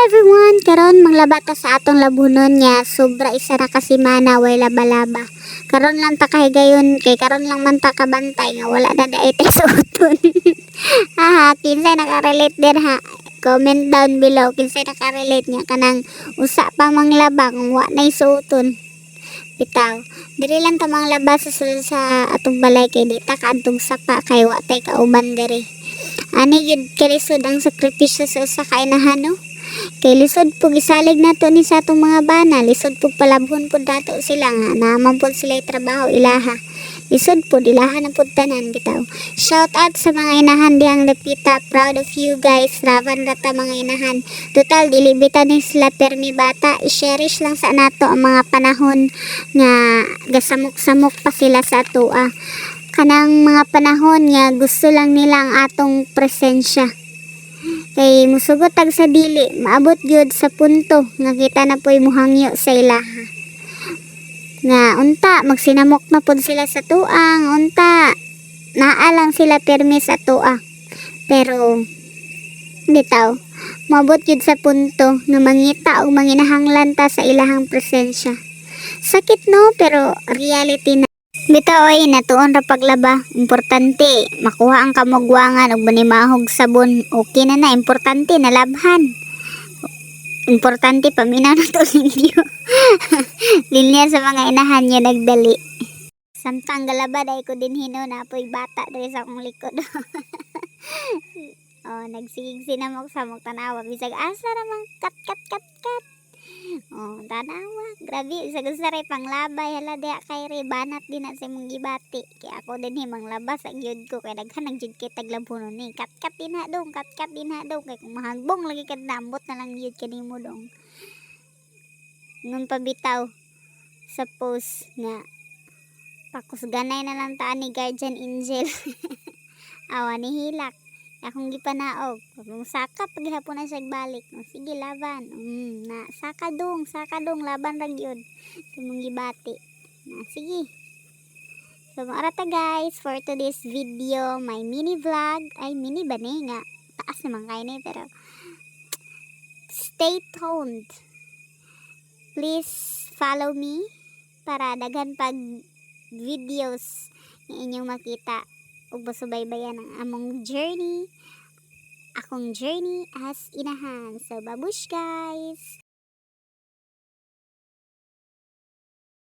everyone, karon manglaba ta sa atong labunon niya. Sobra isa ra ka semana way laba-laba. Karon lang ta kahigayon kay karon lang man ta kabantay nga wala na daay tay suoton. Haha, kinsay nakarelate din ha. Comment down below kinsay nakarelate niya kanang usa pa manglaba kung wa nay suoton. Bitaw, diri lang ta manglaba sa sulod sa atong balay kay di ta kaadtong sapa kay wa tay kauban diri. Ani gid kalisod ang sakripisyo sa usa ka inahan no? Kay lisod po gisalig nato ni sa atong mga bana, lisod po palabhon po dato sila nga naman po sila trabaho ilaha. Lisod po ilaha na po tanan bitaw. Shout out sa mga inahan diyang Lapita, proud of you guys. Ravan rata mga inahan. Total dili bitan ni sila permi bata, i-cherish lang sa nato ang mga panahon nga gasamok-samok pa sila sa atoa. Kanang mga panahon nga gusto lang nila ang atong presensya. Kay musugot tag sa dili, maabot gyud sa punto nga kita na po'y muhangyo sa ilaha. Nga unta magsinamok na pud sila sa tuang, unta naalang sila permi sa tuwa. Pero bitaw, maabot gyud sa punto nga mangita o manginahanglan ta sa ilahang presensya. Sakit no, pero reality na. Bitaw ay natuon ra paglaba, importante makuha ang kamugwangan ug manimahog sabon. Okay na importante nalabhan. Importante paminaw na to linya. Linya sa mga inahan niya nagdali. Samtang galaba dai ko din hino na apoy bata diri sa akong likod. Oh, nagsigig sinamok samok tanawa bisag asa ra mang kat. Oh, tanawa. Grabe, isa ray panglabay. Hala, diya kay ray banat din na sa mong gibati. Kaya ako din himang labas ang yun ko. Kaya daghan ang jud kay taglabunon ni. Kat din ha dong, kat din ha dong. Kaya kung mahagbong lagi ka nambot na lang yun kanimo dong. Nung pabitaw sa post nga pakusganay na lang taan ni Guardian Angel. Awa ni Hilak. Akong gipanaog kung saka paghapon na siya balik sige laban na saka dong laban ra gyud imong gibati na sige. So maarata guys for today's video, my mini vlog ay mini ba ni nga taas naman kay ni pero stay tuned, please follow me para daghan pag videos nga inyong makita ug masubaybayan ang among journey, akong journey as inahan. So babush guys.